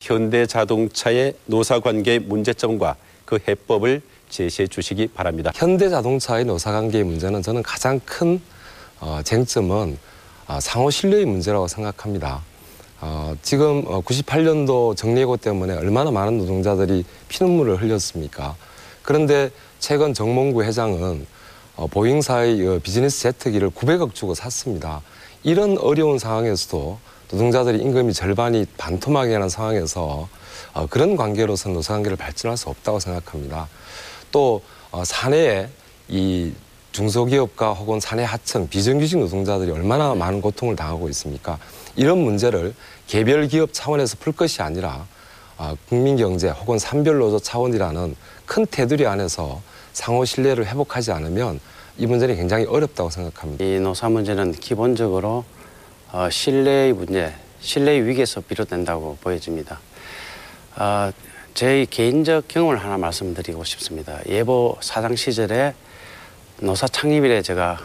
현대자동차의 노사관계 문제점과 그 해법을 제시해 주시기 바랍니다. 현대자동차의 노사관계의 문제는 저는 가장 큰 쟁점은 상호 신뢰의 문제라고 생각합니다. 지금 98년도 정리해고 때문에 얼마나 많은 노동자들이 피눈물을 흘렸습니까? 그런데 최근 정몽구 회장은 보잉사의 비즈니스 제트기를 900억 주고 샀습니다. 이런 어려운 상황에서도 노동자들이 임금이 절반이 반토막이 나는 상황에서 그런 관계로서는 노사관계를 발전할 수 없다고 생각합니다. 또 사내에 이 중소기업가 혹은 사내 하청 비정규직 노동자들이 얼마나 많은 고통을 당하고 있습니까? 이런 문제를 개별 기업 차원에서 풀 것이 아니라 국민경제 혹은 산별노조 차원이라는 큰 테두리 안에서 상호 신뢰를 회복하지 않으면 이 문제는 굉장히 어렵다고 생각합니다. 이 노사 문제는 기본적으로 신뢰의 문제, 신뢰의 위기에서 비롯된다고 보여집니다. 제 개인적 경험을 하나 말씀드리고 싶습니다. 예보 사장 시절에 노사 창립 이래 제가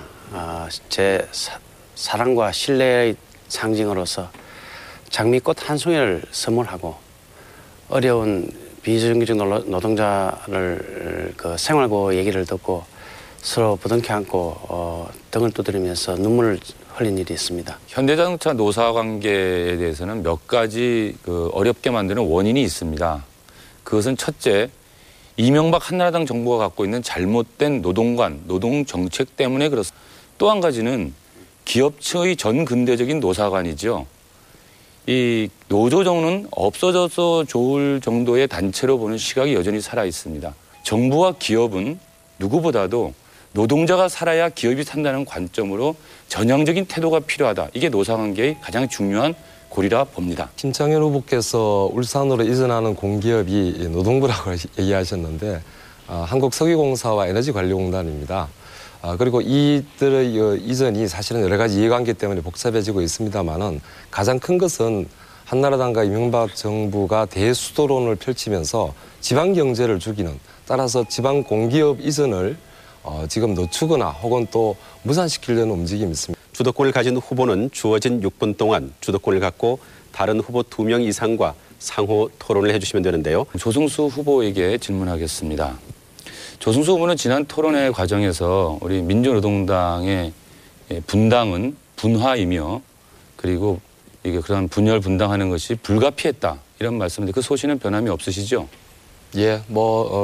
제 사랑과 신뢰의 상징으로서 장미꽃 한 송이를 선물하고 어려운 비정규직 노동자를 그 생활고 얘기를 듣고 서로 부둥켜 안고 등을 두드리면서 눈물을 흘린 일이 있습니다. 현대자동차 노사관계에 대해서는 몇 가지 어렵게 만드는 원인이 있습니다. 그것은 첫째, 이명박 한나라당 정부가 갖고 있는 잘못된 노동관, 노동정책 때문에 그렇습니다. 또 한 가지는 기업체의 전근대적인 노사관이죠. 이 노조정은 없어져서 좋을 정도의 단체로 보는 시각이 여전히 살아 있습니다. 정부와 기업은 누구보다도 노동자가 살아야 기업이 산다는 관점으로 전향적인 태도가 필요하다. 이게 노사관계의 가장 중요한 고리라 봅니다. 김창현 후보께서 울산으로 이전하는 공기업이 노동부라고 얘기하셨는데 한국석유공사와 에너지관리공단입니다. 그리고 이들의 이전이 사실은 여러 가지 이해관계 때문에 복잡해지고 있습니다만은 가장 큰 것은 한나라당과 이명박 정부가 대수도론을 펼치면서 지방 경제를 죽이는, 따라서 지방 공기업 이전을 지금 늦추거나 혹은 또 무산시키려는 움직임이 있습니다. 주도권을 가진 후보는 주어진 6분 동안 주도권을 갖고 다른 후보 2명 이상과 상호 토론을 해주시면 되는데요. 조승수 후보에게 질문하겠습니다. 조승수 후보는 지난 토론회 과정에서 우리 민주노동당의 분당은 분화이며 그리고 이게 그런 분열 분당하는 것이 불가피했다 이런 말씀인데 그 소신은 변함이 없으시죠? 예,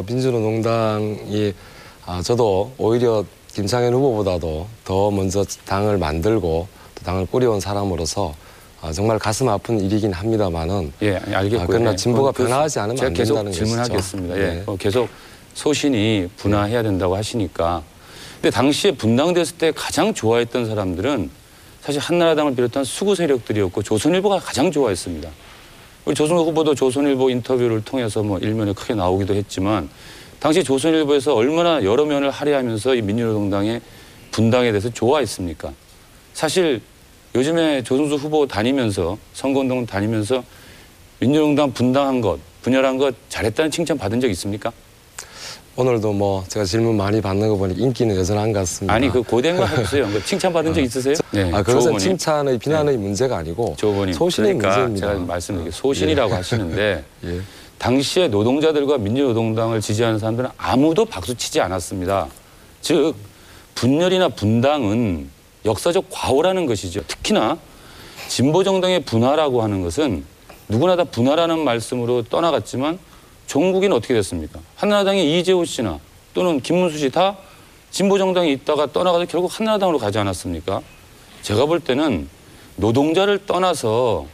민주노동당이 저도 오히려 김창현 후보보다도 더 먼저 당을 만들고 또 당을 꾸려온 사람으로서 정말 가슴 아픈 일이긴 합니다만은 예, 알겠고요. 그러나 진보가 변화하지 않으면 제가 안 된다는 계속 질문하겠습니다. 것이죠. 예, 계속 소신이 분화해야 된다고 하시니까. 근데 당시에 분당됐을 때 가장 좋아했던 사람들은 사실 한나라당을 비롯한 수구 세력들이었고 조선일보가 가장 좋아했습니다. 우리 조승우 후보도 조선일보 인터뷰를 통해서 일면에 크게 나오기도 했지만 당시 조선일보에서 얼마나 여러 면을 할애하면서 이 민주노동당의 분당에 대해서 좋아했습니까? 사실 요즘에 조승수 후보 다니면서 선거운동 다니면서 민주노동당 분당한 것, 분열한 것 잘했다는 칭찬 받은 적 있습니까? 오늘도 제가 질문 많이 받는 거 보니까 인기는 여전한 것 같습니다. 아니 고된 거 해보세요. 칭찬 받은 적 있으세요? 네. 그것은 칭찬의 비난의 문제가 아니고 소신의 문제입니다. 제가 말씀드릴게요. 소신이라고 하시는데 예. 당시에 노동자들과 민주노동당을 지지하는 사람들은 아무도 박수치지 않았습니다. 즉 분열이나 분당은 역사적 과오라는 것이죠. 특히나 진보정당의 분화라고 하는 것은 누구나 다 분화라는 말씀으로 떠나갔지만 종국이는 어떻게 됐습니까? 한나라당의 이재호 씨나 또는 김문수 씨 다 진보정당에 있다가 떠나가서 결국 한나라당으로 가지 않았습니까? 제가 볼 때는 노동자를 떠나서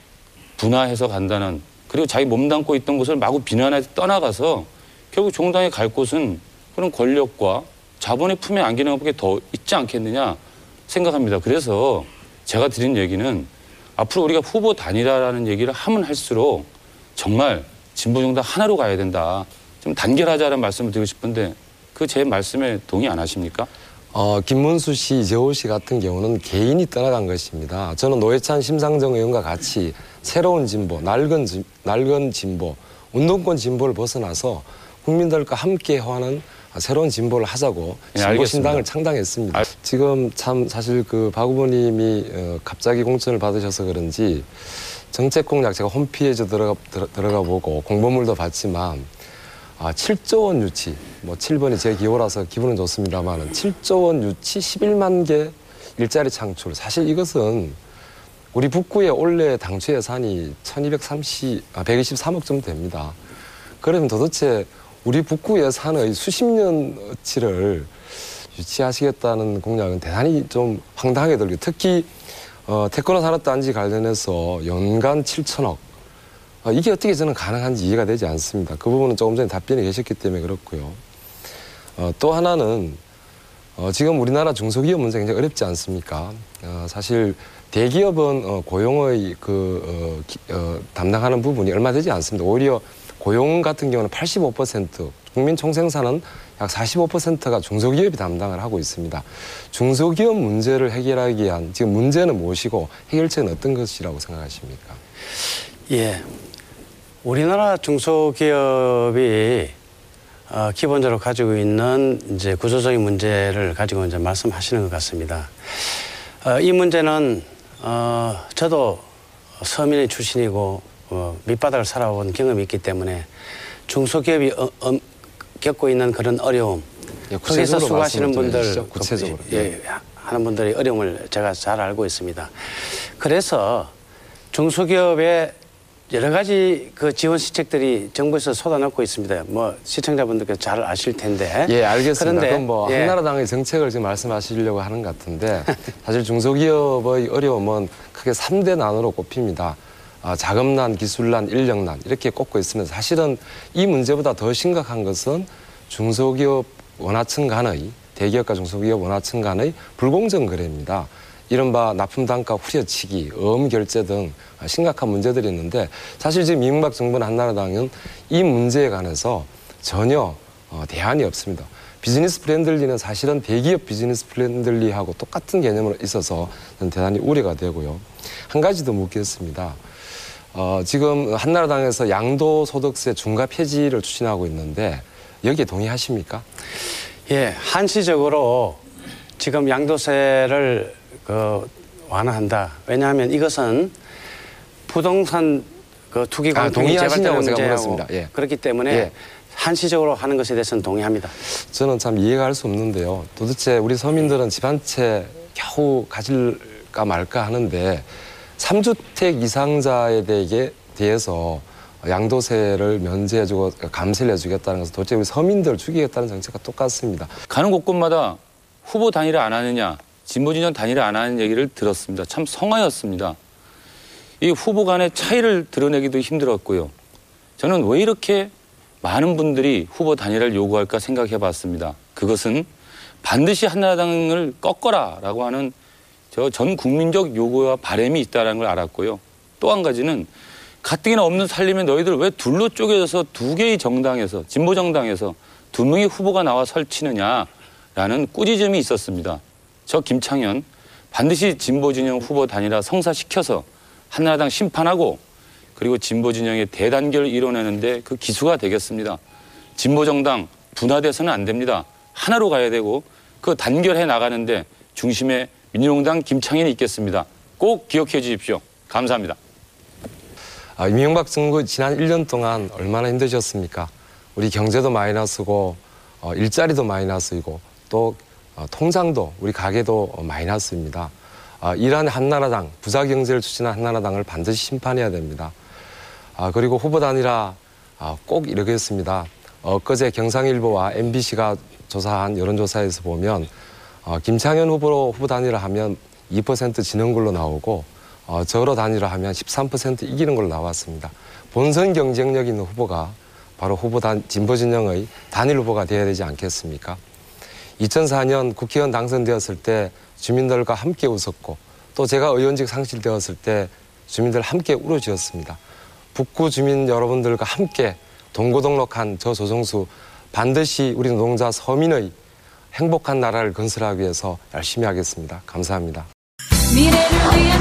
분화해서 간다는, 그리고 자기 몸담고 있던 곳을 마구 비난해서 떠나가서 결국 정당에 갈 곳은 그런 권력과 자본의 품에 안기는 것밖에 더 있지 않겠느냐 생각합니다. 그래서 제가 드린 얘기는 앞으로 우리가 후보 단일화라는 얘기를 하면 할수록 정말 진보정당 하나로 가야 된다. 좀 단결하자는 말씀을 드리고 싶은데 그 제 말씀에 동의 안 하십니까? 김문수 씨, 이재호 씨 같은 경우는 개인이 떠나간 것입니다. 저는 노회찬, 심상정 의원과 같이 새로운 진보, 낡은 진보, 운동권 진보를 벗어나서 국민들과 함께 하는 새로운 진보를 하자고 진보신당을 창당했습니다. 지금 참 사실 박 후보님이 갑자기 공천을 받으셔서 그런지 정책 공약 제가 홈페이지에 들어가 보고 공보물도 봤지만 7조 원 유치, 뭐 7번이 제 기호라서 기분은 좋습니다만 7조 원 유치 11만 개 일자리 창출. 사실 이것은 우리 북구의 올해 당초 예산이 123억 정도 됩니다. 그러면 도대체 우리 북구 예산의 수십 년치를 유치하시겠다는 공약은 대단히 좀 황당하게 들고요. 특히 태권도 산업단지 관련해서 연간 7천억. 이게 어떻게 저는 가능한지 이해가 되지 않습니다. 그 부분은 조금 전에 답변이 계셨기 때문에 그렇고요. 또 하나는 지금 우리나라 중소기업 문제 굉장히 어렵지 않습니까? 사실 대기업은 고용의 담당하는 부분이 얼마 되지 않습니다. 오히려 고용 같은 경우는 85%, 국민 총생산은 약 45%가 중소기업이 담당을 하고 있습니다. 중소기업 문제를 해결하기 위한 지금 문제는 무엇이고 해결책은 어떤 것이라고 생각하십니까? 예, 우리나라 중소기업이 기본적으로 가지고 있는 이제 구조적인 문제를 가지고 이제 말씀하시는 것 같습니다. 이 문제는 저도 서민의 출신이고 밑바닥을 살아온 경험이 있기 때문에 중소기업이 겪고 있는 그런 어려움, 거기서 수고하시는 분들, 구체적으로 하는 분들의 어려움을 제가 잘 알고 있습니다. 그래서 중소기업에 여러 가지 그 지원 시책들이 정부에서 쏟아놓고 있습니다. 뭐 시청자분들께서 잘 아실 텐데. 예, 알겠습니다. 그런데 그럼 뭐 예. 한나라당의 정책을 지금 말씀하시려고 하는 것 같은데 사실 중소기업의 어려움은 크게 3대 난으로 꼽힙니다. 자금난, 기술난, 인력난 이렇게 꼽고 있으면서 사실은 이 문제보다 더 심각한 것은 중소기업 원하층 간의 대기업과 중소기업 원하층 간의 불공정 거래입니다. 이른바 납품단가 후려치기, 어음결제 등 심각한 문제들이 있는데 사실 지금 이명박 정부나 한나라당은 이 문제에 관해서 전혀 대안이 없습니다. 비즈니스 프렌들리는 사실은 대기업 비즈니스 프렌들리하고 똑같은 개념으로 있어서 저는 대단히 우려가 되고요. 한 가지 더 묻겠습니다. 지금 한나라당에서 양도소득세 중과 폐지를 추진하고 있는데 여기에 동의하십니까? 예, 한시적으로 지금 양도세를 완화한다. 왜냐하면 이것은 부동산 투기 공정이 동의하시냐고 재발되는 제가 문제하고 물었습니다. 예. 그렇기 때문에 예. 한시적으로 하는 것에 대해서는 동의합니다. 저는 참 이해가 할 수 없는데요. 도대체 우리 서민들은 집 한 채 겨우 가질까 말까 하는데 3주택 이상자에 대해서 양도세를 면제해주고 감세를 해주겠다는 것은 도대체 우리 서민들을 죽이겠다는 정책과 똑같습니다. 가는 곳곳마다 후보 단일화 안 하느냐, 진보진영 단일화 안 하는 얘기를 들었습니다. 참 성화였습니다. 이 후보 간의 차이를 드러내기도 힘들었고요. 저는 왜 이렇게 많은 분들이 후보 단일화를 요구할까 생각해 봤습니다. 그것은 반드시 한나라당을 꺾어라라고 하는 전 국민적 요구와 바람이 있다는 걸 알았고요. 또 한 가지는 가뜩이나 없는 살림에 너희들 왜 둘로 쪼개져서 두 개의 정당에서 진보 정당에서 두 명의 후보가 나와 설치느냐라는 꾸짖음이 있었습니다. 저 김창현 반드시 진보 진영 후보 단일화 성사시켜서 한나라당 심판하고 그리고 진보 진영의 대단결을 이뤄내는데 그 기수가 되겠습니다. 진보 정당 분화돼서는 안 됩니다. 하나로 가야 되고 그 단결해 나가는데 중심에 민주노동당 김창현이 있겠습니다. 꼭 기억해 주십시오. 감사합니다. 이명박 정부 지난 1년 동안 얼마나 힘드셨습니까? 우리 경제도 마이너스고 일자리도 마이너스이고 또 통장도 우리 가게도 마이너스입니다. 이러한 한나라당, 부자경제를 추진한 한나라당을 반드시 심판해야 됩니다. 그리고 후보 단일화 꼭 이러겠습니다. 엊그제 경상일보와 MBC가 조사한 여론조사에서 보면 김창현 후보로 후보 단일화 하면 2% 지는 걸로 나오고 저로 단일화 하면 13% 이기는 걸로 나왔습니다. 본선 경쟁력 있는 후보가 바로 진보 진영의 단일 후보가 되어야 되지 않겠습니까? 2004년 국회의원 당선되었을 때 주민들과 함께 웃었고 또 제가 의원직 상실되었을 때 주민들 함께 울어주었습니다. 북구 주민 여러분들과 함께 동고동록한 저 조정수 반드시 우리 노동자 서민의 행복한 나라를 건설하기 위해서 열심히 하겠습니다. 감사합니다. 미래를 위해